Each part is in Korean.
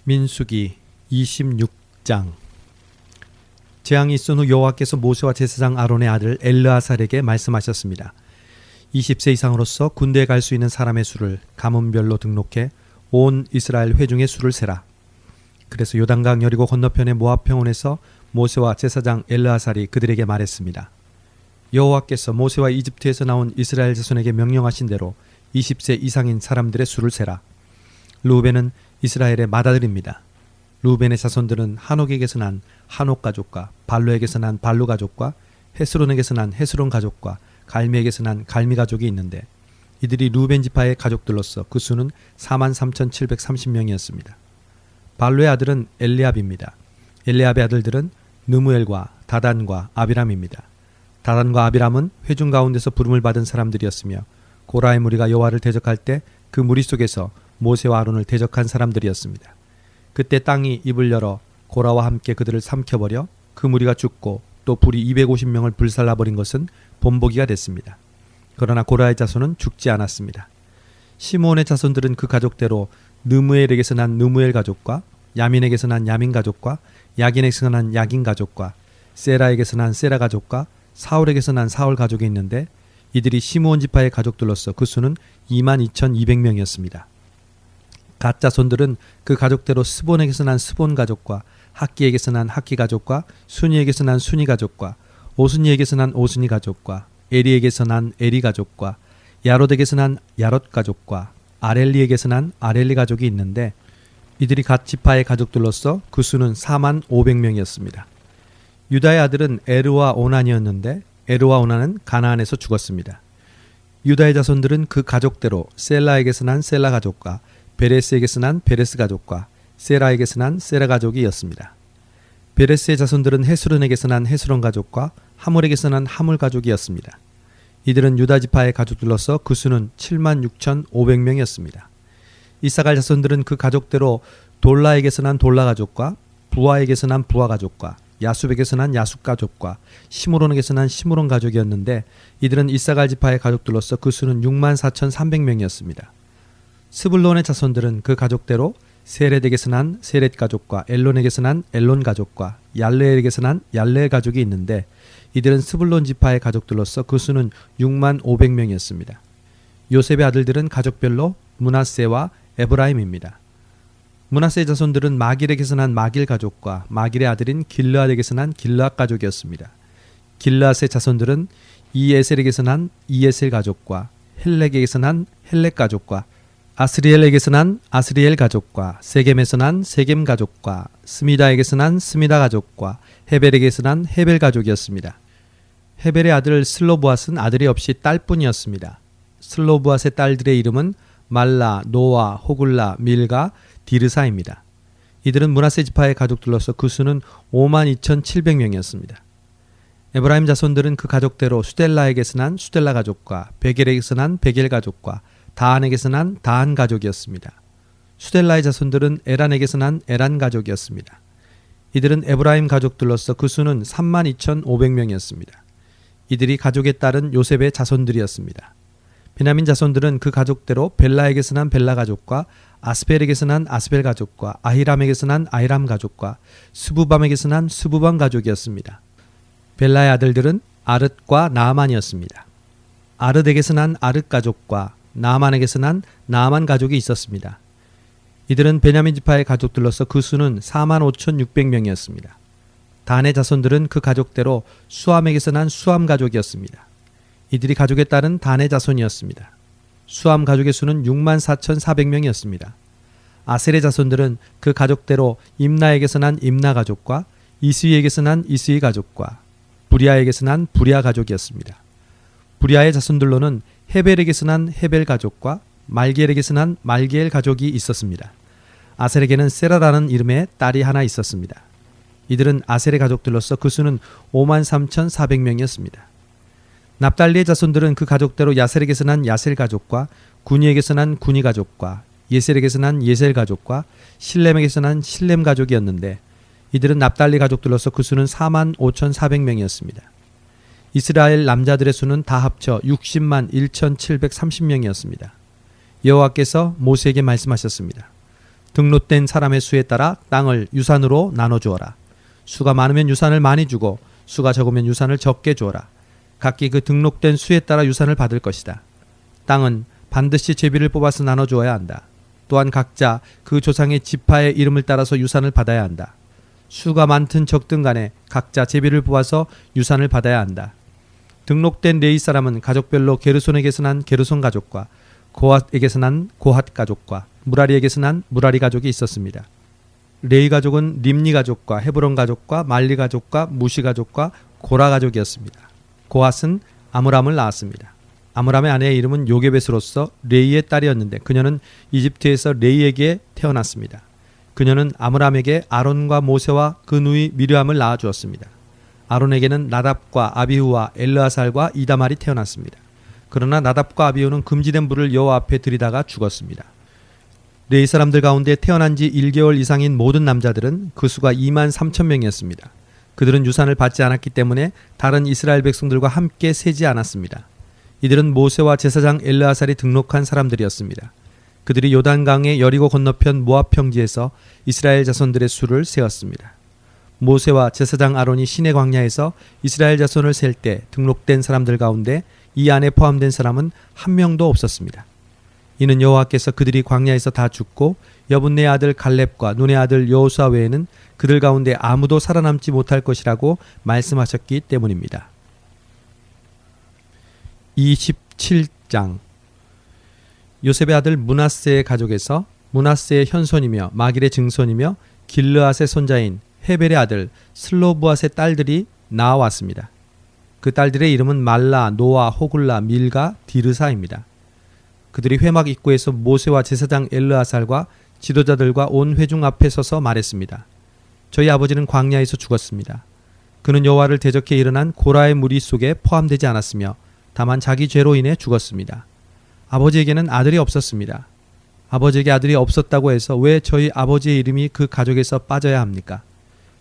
민수기 26장. 재앙이 있은 후 여호와께서 모세와 제사장 아론의 아들 엘르아살에게 말씀하셨습니다. 20세 이상으로서 군대에 갈 수 있는 사람의 수를 가문별로 등록해 온 이스라엘 회중의 수를 세라. 그래서 요단강 여리고 건너편의 모압 평원에서 모세와 제사장 엘르아살이 그들에게 말했습니다. 여호와께서 모세와 이집트에서 나온 이스라엘 자손에게 명령하신 대로 20세 이상인 사람들의 수를 세라. 르우벤은 이스라엘의 맏아들입니다. 르우벤의 자손들은 한옥에게서 난 한옥 가족과 발루에게서 난 발루 가족과 헤스론에게서 난 헤스론 가족과 갈미에게서 난 갈미 가족이 있는데 이들이 르우벤 지파의 가족들로서 그 수는 43,730명이었습니다. 발루의 아들은 엘리압입니다. 엘리압의 아들들은 느무엘과 다단과 아비람입니다. 다단과 아비람은 회중 가운데서 부름을 받은 사람들이었으며 고라의 무리가 여호와를 대적할 때 그 무리 속에서 모세와 아론을 대적한 사람들이었습니다. 그때 땅이 입을 열어 고라와 함께 그들을 삼켜버려 그 무리가 죽고 또 불이 250명을 불살라버린 것은 본보기가 됐습니다. 그러나 고라의 자손은 죽지 않았습니다. 시므온의 자손들은 그 가족대로 느무엘에게서 난 느무엘 가족과 야민에게서 난 야민 가족과 야긴에게서 난 야긴 가족과 세라에게서 난 세라 가족과 사울에게서 난 사울 가족이 있는데 이들이 시므온 지파의 가족들로서 그 수는 22,200명이었습니다. 갓 자손들은 그 가족대로 스본에게서 난 스본 가족과 학기에게서 난 학기 가족과 순이에게서 난 순이 가족과 오순이에게서 난 오순이 가족과 에리에게서 난 에리 가족과 야롯에게서 난 야롯 가족과 아렐리에게서 난 아렐리 가족이 있는데 이들이 갓 지파의 가족들로서 그 수는 45,000명이었습니다. 유다의 아들은 에르와 오난이었는데 에르와 오난은 가나안에서 죽었습니다. 유다의 자손들은 그 가족대로 셀라에게서 난 셀라 가족과 베레스에게서 난 베레스 가족과 세라에게서 난 세라 가족이었습니다. 베레스의 자손들은 헤스론에게서 난 헤스론 가족과 하물에게서 난 하물 가족이었습니다. 이들은 유다 지파의 가족들로서 그 수는 76,500명이었습니다. 이사갈 자손들은 그 가족대로 돌라에게서 난 돌라 가족과 부하에게서 난 부하 가족과 야숲에게서 난 야숲 가족과 시므론에게서 난 시므론 가족이었는데 이들은 이사갈 지파의 가족들로서 그 수는 64,300명이었습니다. 스불론의 자손들은 그 가족대로 세렛에게서 난 세렛 가족과 엘론에게서 난 엘론 가족과 얄레엘에게서 난 얄레엘 가족이 있는데 이들은 스불론 지파의 가족들로서 그 수는 65,000명이었습니다. 요셉의 아들들은 가족별로 므낫세와 에브라임입니다. 므낫세의 자손들은 마길에게서 난 마길 가족과 마길의 아들인 길르앗에게서 난 길르앗 가족이었습니다. 길르앗의 자손들은 이에셀에게서 난 이에셀 가족과 헬렉에게서 난 헬렉 가족과 아스리엘에게서 난 아스리엘 가족과 세겜에서 난 세겜 가족과 스미다에게서 난 스미다 가족과 헤벨에게서 난 헤벨 가족이었습니다. 헤벨의 아들 슬로브앗은 아들이 없이 딸뿐이었습니다. 슬로브앗의 딸들의 이름은 말라, 노아, 호글라, 밀가, 디르사입니다. 이들은 므낫세 지파의 가족들로서 그 수는 52,700명이었습니다. 에브라임 자손들은 그 가족대로 수델라에게서 난 수델라 가족과 베겔에게서 난 베겔 가족과 다한에게서 난 다한 가족이었습니다. 수델라의 자손들은 에란에게서 난 에란 가족이었습니다. 이들은 에브라임 가족들로서 그 수는 32,500명이었습니다. 이들이 가족에 따른 요셉의 자손들이었습니다. 베냐민 자손들은 그 가족대로 벨라에게서 난 벨라 가족과 아스벨에게서 난 아스벨 가족과 아히람에게서 난 아히람 가족과 스부밤에게서 난 스부밤 가족이었습니다. 벨라의 아들들은 아릇과 나아만이었습니다. 아릇에게서 난 아릇 가족과 나아만에게서 난 나아만 가족이 있었습니다. 이들은 베냐민 지파의 가족들로서 그 수는 45,600명이었습니다. 단의 자손들은 그 가족대로 수함에게서 난 수함 가족이었습니다. 이들이 가족에 따른 단의 자손이었습니다. 수함 가족의 수는 64,400명이었습니다. 아셀의 자손들은 그 가족대로 임나에게서 난 임나 가족과 이스이에게서 난 이스이 가족과 부리아에게서 난 부리아 가족이었습니다. 부리아의 자손들로는 헤벨에게서 난 헤벨 가족과 말기엘에게서 난 말기엘 가족이 있었습니다. 아셀에게는 세라라는 이름의 딸이 하나 있었습니다. 이들은 아셀의 가족들로서 그 수는 53,400명이었습니다. 납달리의 자손들은 그 가족대로 야셀에게서 난 야셀 가족과 구니에게서 난 구니 가족과 예셀에게서 난 예셀 가족과 실렘에게서 난 실렘 가족이었는데 이들은 납달리 가족들로서 그 수는 45,400명이었습니다. 이스라엘 남자들의 수는 다 합쳐 601,730명이었습니다. 여호와께서 모세에게 말씀하셨습니다. 등록된 사람의 수에 따라 땅을 유산으로 나눠주어라. 수가 많으면 유산을 많이 주고 수가 적으면 유산을 적게 주어라. 각기 그 등록된 수에 따라 유산을 받을 것이다. 땅은 반드시 제비를 뽑아서 나눠주어야 한다. 또한 각자 그 조상의 지파의 이름을 따라서 유산을 받아야 한다. 수가 많든 적든 간에 각자 제비를 뽑아서 유산을 받아야 한다. 등록된 레위 사람은 가족별로 게르손에게서 난 게르손 가족과 고핫에게서 난 고핫 가족과 무라리에게서 난 무라리 가족이 있었습니다. 레위 가족은 림니 가족과 헤브론 가족과 말리 가족과 무시 가족과 고라 가족이었습니다. 고핫은 아므람을 낳았습니다. 아므람의 아내의 이름은 요게벳으로서 레이의 딸이었는데 그녀는 이집트에서 레이에게 태어났습니다. 그녀는 아므람에게 아론과 모세와 그 누이 미르암을 낳아주었습니다. 아론에게는 나답과 아비후와 엘르아살과 이다말이 태어났습니다. 그러나 나답과 아비후는 금지된 불을 여호와 앞에 들이다가 죽었습니다. 레위 사람들 가운데 태어난 지 1개월 이상인 모든 남자들은 그 수가 2만 3천 명이었습니다. 그들은 유산을 받지 않았기 때문에 다른 이스라엘 백성들과 함께 세지 않았습니다. 이들은 모세와 제사장 엘르아살이 등록한 사람들이었습니다. 그들이 요단강의 여리고 건너편 모압 평지에서 이스라엘 자손들의 수를 세었습니다. 모세와 제사장 아론이 시내 광야에서 이스라엘 자손을 셀 때 등록된 사람들 가운데 이 안에 포함된 사람은 한 명도 없었습니다. 이는 여호와께서 그들이 광야에서 다 죽고 여분네 아들 갈렙과 눈의 아들 여호수아 외에는 그들 가운데 아무도 살아남지 못할 것이라고 말씀하셨기 때문입니다. 27장 요셉의 아들 므낫세의 가족에서 므낫세의 현손이며 마길의 증손이며 길르앗의 손자인 헤벨의 아들 슬로브앗의 딸들이 나왔습니다. 그 딸들의 이름은 말라, 노아, 호글라, 밀가, 디르사입니다. 그들이 회막 입구에서 모세와 제사장 엘르아살과 지도자들과 온 회중 앞에 서서 말했습니다. 저희 아버지는 광야에서 죽었습니다. 그는 여호와를 대적해 일어난 고라의 무리 속에 포함되지 않았으며 다만 자기 죄로 인해 죽었습니다. 아버지에게는 아들이 없었습니다. 아버지에게 아들이 없었다고 해서 왜 저희 아버지의 이름이 그 가족에서 빠져야 합니까?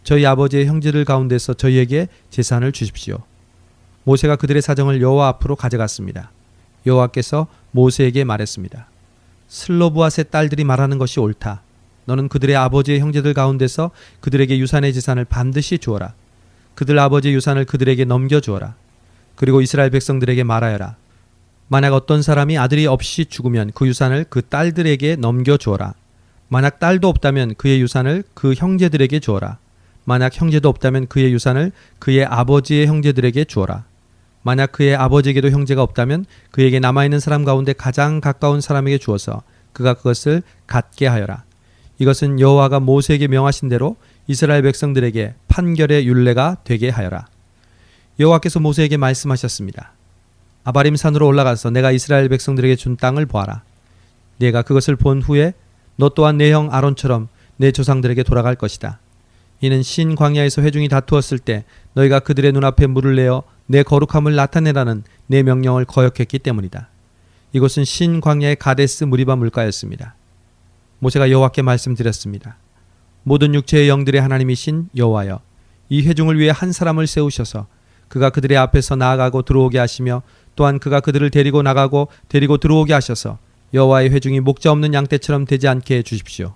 저희 아버지의 형제들 가운데서 저희에게 재산을 주십시오. 모세가 그들의 사정을 여호와 앞으로 가져갔습니다. 여호와께서 모세에게 말했습니다. 슬로브앗의 딸들이 말하는 것이 옳다. 너는 그들의 아버지의 형제들 가운데서 그들에게 유산의 재산을 반드시 주어라. 그들 아버지의 유산을 그들에게 넘겨주어라. 그리고 이스라엘 백성들에게 말하여라. 만약 어떤 사람이 아들이 없이 죽으면 그 유산을 그 딸들에게 넘겨주어라. 만약 딸도 없다면 그의 유산을 그 형제들에게 주어라. 만약 형제도 없다면 그의 유산을 그의 아버지의 형제들에게 주어라. 만약 그의 아버지에게도 형제가 없다면 그에게 남아있는 사람 가운데 가장 가까운 사람에게 주어서 그가 그것을 갖게 하여라. 이것은 여호와가 모세에게 명하신 대로 이스라엘 백성들에게 판결의 율례가 되게 하여라. 여호와께서 모세에게 말씀하셨습니다. 아바림 산으로 올라가서 내가 이스라엘 백성들에게 준 땅을 보아라. 네가 그것을 본 후에 너 또한 내 형 아론처럼 내 조상들에게 돌아갈 것이다. 이는 신 광야에서 회중이 다투었을 때 너희가 그들의 눈앞에 물을 내어 내 거룩함을 나타내라는 내 명령을 거역했기 때문이다. 이곳은 신 광야의 가데스 무리바 물가였습니다. 모세가 여호와께 말씀드렸습니다. 모든 육체의 영들의 하나님이신 여호와여, 이 회중을 위해 한 사람을 세우셔서 그가 그들의 앞에서 나아가고 들어오게 하시며 또한 그가 그들을 데리고 나가고 데리고 들어오게 하셔서 여호와의 회중이 목자 없는 양떼처럼 되지 않게 해주십시오.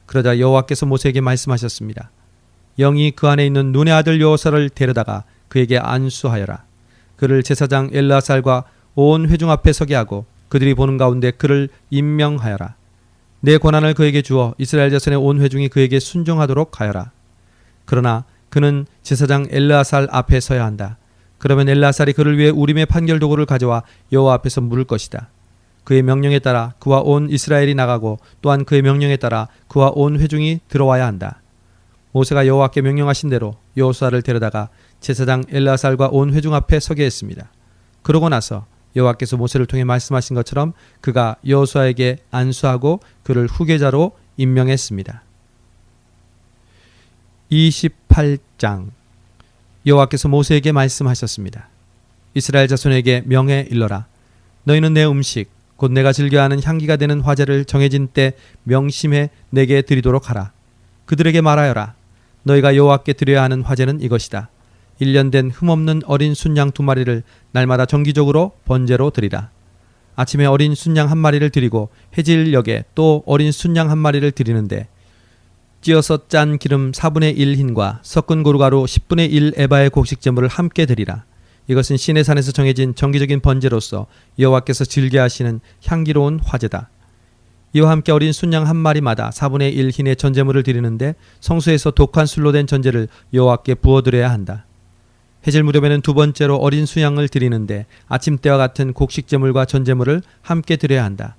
그러자 여호와께서 모세에게 말씀하셨습니다. 영이 그 안에 있는 눈의 아들 여호사를 데려다가 그에게 안수하여라. 그를 제사장 엘르아살과 온 회중 앞에 서게 하고 그들이 보는 가운데 그를 임명하여라. 내 권한을 그에게 주어 이스라엘 자손의 온 회중이 그에게 순종하도록 하여라. 그러나 그는 제사장 엘르아살 앞에 서야 한다. 그러면 엘르아살이 그를 위해 우림의 판결 도구를 가져와 여호와 앞에서 물을 것이다. 그의 명령에 따라 그와 온 이스라엘이 나가고 또한 그의 명령에 따라 그와 온 회중이 들어와야 한다. 모세가 여호와께 명령하신 대로 여호수아를 데려다가 제사장 엘르아살과 온 회중 앞에 서게 했습니다. 그러고 나서 여호와께서 모세를 통해 말씀하신 것처럼 그가 여호수아에게 안수하고 그를 후계자로 임명했습니다. 28장 여호와께서 모세에게 말씀하셨습니다. 이스라엘 자손에게 명해 일러라. 너희는 내 음식 곧 내가 즐겨하는 향기가 되는 화제를 정해진 때 명심해 내게 드리도록 하라. 그들에게 말하여라. 너희가 여호와께 드려야 하는 화제는 이것이다. 1년 된 흠없는 어린 순양 2마리를 날마다 정기적으로 번제로 드리라. 아침에 어린 순양 한 마리를 드리고 해질녘에 또 어린 순양 한 마리를 드리는데 찌어서 짠 기름 4분의 1 흰과 섞은 고루가루 10분의 1 에바의 곡식 제물을 함께 드리라. 이것은 시내 산에서 정해진 정기적인 번제로서 여호와께서 즐겨하시는 향기로운 화제다. 이와 함께 어린 순양 한 마리마다 4분의 1 흰의 전제물을 드리는데 성소에서 독한 술로 된 전제를 여호와께 부어드려야 한다. 해질 무렵에는 두 번째로 어린 수양을 드리는데 아침 때와 같은 곡식 제물과 전제물을 함께 드려야 한다.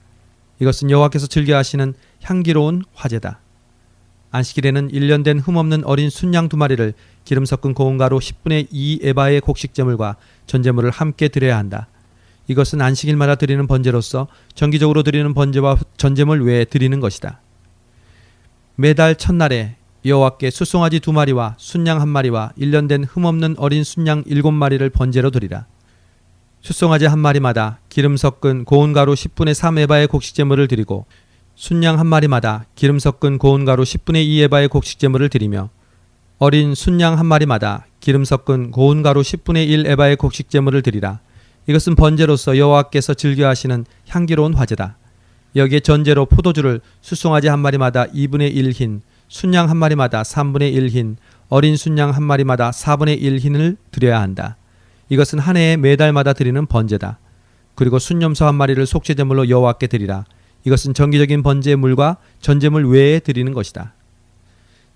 이것은 여호와께서 즐겨하시는 향기로운 화제다. 안식일에는 1년 된 흠없는 어린 순양 2마리를 기름 섞은 고운 가루 10분의 2 에바의 곡식 제물과 전제물을 함께 드려야 한다. 이것은 안식일마다 드리는 번제로서 정기적으로 드리는 번제와 전제물 외에 드리는 것이다. 매달 첫날에 여호와께 숫송아지 2마리와 순양 1마리와 1년 된 흠없는 어린 순양 7마리를 번제로 드리라. 숫송아지 1마리마다 기름 섞은 고운 가루 10분의 3 에바의 곡식 제물을 드리고 순양 1마리마다 기름 섞은 고운 가루 10분의 2 에바의 곡식 제물을 드리며 어린 순양 1마리마다 기름 섞은 고운 가루 10분의 1 에바의 곡식 제물을 드리라. 이것은 번제로서 여호와께서 즐겨하시는 향기로운 화제다. 여기에 전제로 포도주를 숫송아지 1마리마다 2분의 1 흰, 순양 1마리마다 3분의 1 흰, 어린 순양 1마리마다 4분의 1 흰을 드려야 한다. 이것은 한 해에 매달마다 드리는 번제다. 그리고 순염소 1마리를 속죄제물로 여호와께 드리라. 이것은 정기적인 번제물과 전제물 외에 드리는 것이다.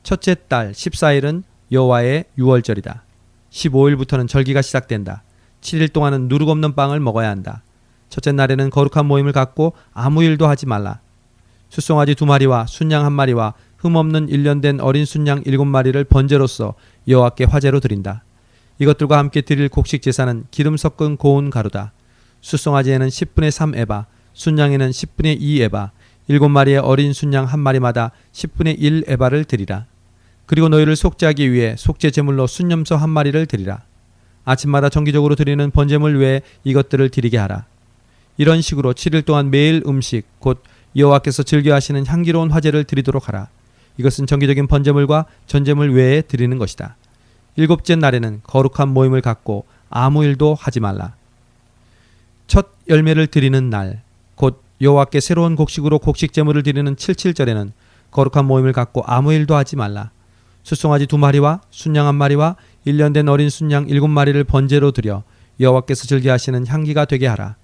첫째 달 14일은 여호와의 유월절이다. 15일부터는 절기가 시작된다. 7일 동안은 누룩 없는 빵을 먹어야 한다. 첫째 날에는 거룩한 모임을 갖고 아무 일도 하지 말라. 숫송아지 2마리와 순양 1마리와 흠없는 1년 된 어린 순양 7마리를 번제로서 여호와께 화제로 드린다. 이것들과 함께 드릴 곡식 제사는 기름 섞은 고운 가루다. 숫송아지에는 10분의 3 에바, 순양에는 10분의 2 에바, 7마리의 어린 순양 1마리마다 10분의 1 에바를 드리라. 그리고 너희를 속죄하기 위해 속죄 제물로 순염소 1마리를 드리라. 아침마다 정기적으로 드리는 번제물 외에 이것들을 드리게 하라. 이런 식으로 7일 동안 매일 음식 곧 여호와께서 즐겨하시는 향기로운 화제를 드리도록 하라. 이것은 정기적인 번제물과 전제물 외에 드리는 것이다. 7째 날에는 거룩한 모임을 갖고 아무 일도 하지 말라. 첫 열매를 드리는 날 곧 여호와께 새로운 곡식으로 곡식 제물을 드리는 77절에는 거룩한 모임을 갖고 아무 일도 하지 말라. 숫송아지 2마리와 순양 1마리와 1년 된 어린 순양 7마리를 번제로 드려 여호와께서 즐겨하시는 향기가 되게 하라.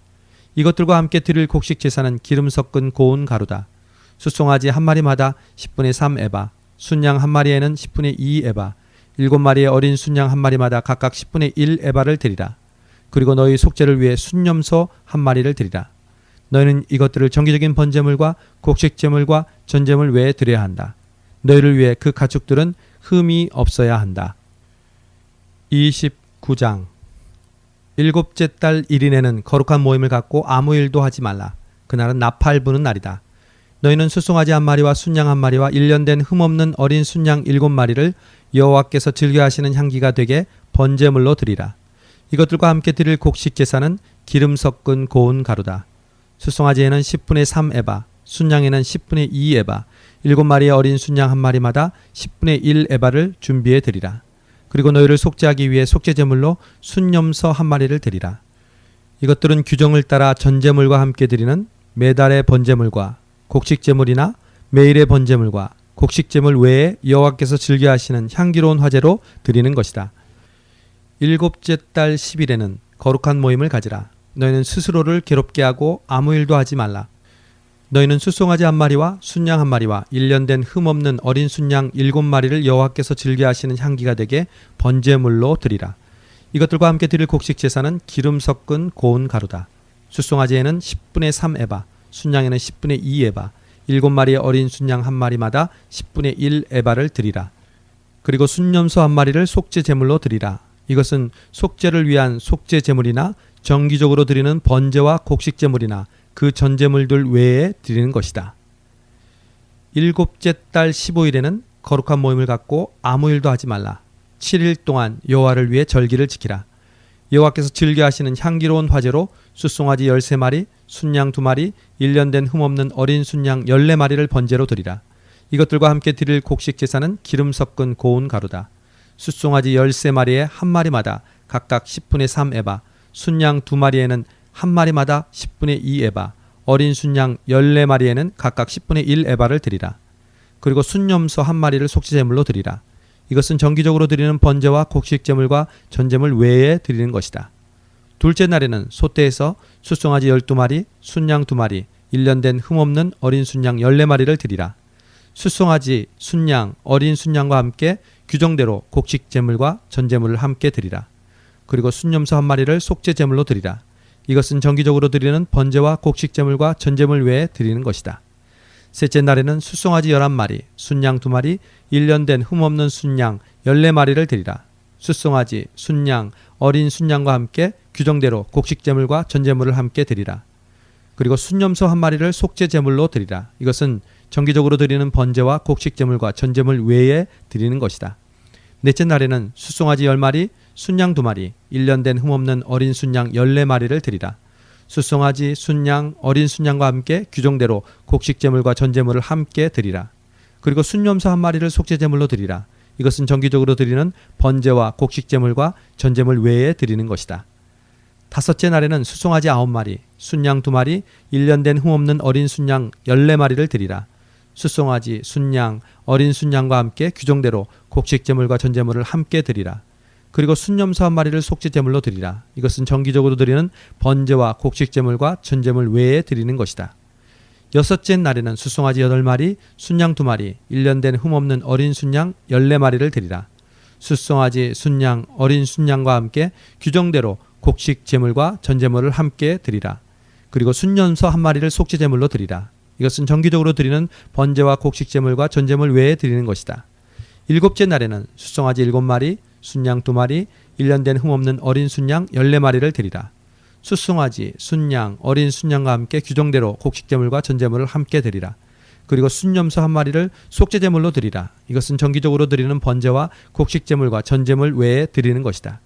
이것들과 함께 드릴 곡식 제사는 기름 섞은 고운 가루다. 숫송아지 1마리마다 10분의 3 에바, 순양 1마리에는 10분의 2 에바, 7마리의 어린 순양 1마리마다 각각 10분의 1 에바를 드리라. 그리고 너희 속죄를 위해 순염소 1마리를 드리라. 너희는 이것들을 정기적인 번제물과 곡식 제물과 전제물 외에 드려야 한다. 너희를 위해 그 가축들은 흠이 없어야 한다. 29장 7째 달 1일에는 거룩한 모임을 갖고 아무 일도 하지 말라. 그날은 나팔 부는 날이다. 너희는 숫송아지 1마리와 순양 1마리와 1년 된 흠없는 어린 순양 7마리를 여호와께서 즐겨하시는 향기가 되게 번제물로 드리라. 이것들과 함께 드릴 곡식 제사는 기름 섞은 고운 가루다. 숫송아지에는 10분의 3 에바, 순양에는 10분의 2 에바, 7마리의 어린 순양 1마리마다 10분의 1 에바를 준비해 드리라. 그리고 너희를 속죄하기 위해 속죄제물로 순염소 1마리를 드리라. 이것들은 규정을 따라 전제물과 함께 드리는 매달의 번제물과 곡식제물이나 매일의 번제물과 곡식제물 외에 여호와께서 즐겨하시는 향기로운 화제로 드리는 것이다. 7째 달 10일에는 거룩한 모임을 가지라. 너희는 스스로를 괴롭게 하고 아무 일도 하지 말라. 너희는 숫송아지 1마리와 순양 1마리와 1년 된 흠없는 어린 순양 7마리를 여호와께서 즐겨하시는 향기가 되게 번제물로 드리라. 이것들과 함께 드릴 곡식 제사는 기름 섞은 고운 가루다. 숫송아지에는 10분의 3 에바, 순양에는 10분의 2 에바, 7마리의 어린 순양 1마리마다 10분의 1 에바를 드리라. 그리고 순염소 1마리를 속죄 제물로 드리라. 이것은 속죄를 위한 속죄 제물이나 정기적으로 드리는 번제와 곡식 제물이나 그 전제물들 외에 드리는 것이다. 7째 달 15일에는 거룩한 모임을 갖고 아무 일도 하지 말라. 7일 동안 여호와를 위해 절기를 지키라. 여호와께서 즐겨하시는 향기로운 화제로 숫송아지 13마리, 순양 2마리, 1년 된 흠없는 어린 순양 14마리를 번제로 드리라. 이것들과 함께 드릴 곡식 제사는 기름 섞은 고운 가루다. 숫송아지 13마리에 1마리마다 각각 10분의 3 에바, 순양 2마리에는 한 마리마다 10분의 2 에바, 어린 순양 14마리에는 각각 10분의 1 에바를 드리라. 그리고 순염소 한 마리를 속죄제물로 드리라. 이것은 정기적으로 드리는 번제와 곡식제물과 전제물 외에 드리는 것이다. 둘째 날에는 소떼에서 숫송아지 12마리, 순양 2마리, 1년 된 흠없는 어린 순양 14마리를 드리라. 숫송아지, 순양, 어린 순양과 함께 규정대로 곡식제물과 전제물을 함께 드리라. 그리고 순염소 한 마리를 속죄제물로 드리라. 이것은 정기적으로 드리는 번제와 곡식제물과 전제물 외에 드리는 것이다. 셋째 날에는 숫송아지 11마리, 순양 2마리, 1년 된 흠없는 순양 14마리를 드리라. 숫송아지, 순양, 어린 순양과 함께 규정대로 곡식제물과 전제물을 함께 드리라. 그리고 순염소 한 마리를 속죄제물로 드리라. 이것은 정기적으로 드리는 번제와 곡식제물과 전제물 외에 드리는 것이다. 넷째 날에는 숫송아지 10마리, 순양 2마리, 1년 된 흠없는 어린 순양 14마리를 드리라. 숫송아지, 순양, 어린 순양과 함께 규정대로 곡식제물과 전제물을 함께 드리라. 그리고 순염소 한 마리를 속죄제물로 드리라. 이것은 정기적으로 드리는 번제와 곡식제물과 전제물 외에 드리는 것이다. 다섯째 날에는 숫송아지 9마리, 순양 2마리, 1년 된 흠없는 어린 순양 14마리를 드리라. 숫송아지, 순양, 어린 순양과 함께 규정대로 곡식제물과 전제물을 함께 드리라. 그리고 순염소 한 마리를 속죄제물로 드리라. 이것은 정기적으로 드리는 번제와 곡식제물과 전제물 외에 드리는 것이다. 여섯째 날에는 숫송아지 8마리, 순양 2마리, 1년 된 흠없는 어린 순양 14마리를 드리라. 숫송아지, 순양, 어린 순양과 함께 규정대로 곡식제물과 전제물을 함께 드리라. 그리고 순염소 한 마리를 속죄제물로 드리라. 이것은 정기적으로 드리는 번제와 곡식제물과 전제물 외에 드리는 것이다. 일곱째 날에는 숫송아지 7마리, 순양 2마리, 1년 된 흠없는 어린 순양 14마리를 드리라. 숫송아지, 순양, 어린 순양과 함께 규정대로 곡식제물과 전제물을 함께 드리라. 그리고 순염소 한 마리를 속죄제물로 드리라. 이것은 정기적으로 드리는 번제와 곡식제물과 전제물 외에 드리는 것이다.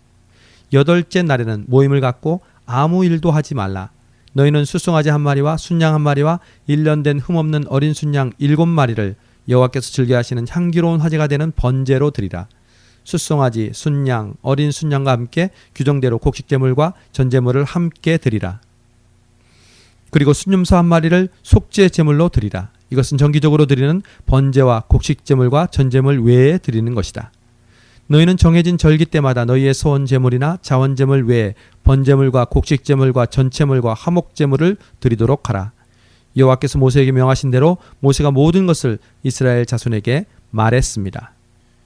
여덟째 날에는 모임을 갖고 아무 일도 하지 말라. 너희는 숫송아지 1마리와 순양 1마리와 1년 된 흠없는 어린 순양 7마리를 여호와께서 즐겨하시는 향기로운 화제가 되는 번제로 드리라. 숫송아지, 순양, 어린 순양과 함께 규정대로 곡식제물과 전제물을 함께 드리라. 그리고 순염소 1마리를 속죄제물로 드리라. 이것은 정기적으로 드리는 번제와 곡식제물과 전제물 외에 드리는 것이다. 너희는 정해진 절기 때마다 너희의 소원제물이나 자원제물 외에 번제물과 곡식제물과 전체물과 화목제물을 드리도록 하라. 여호와께서 모세에게 명하신 대로 모세가 모든 것을 이스라엘 자손에게 말했습니다.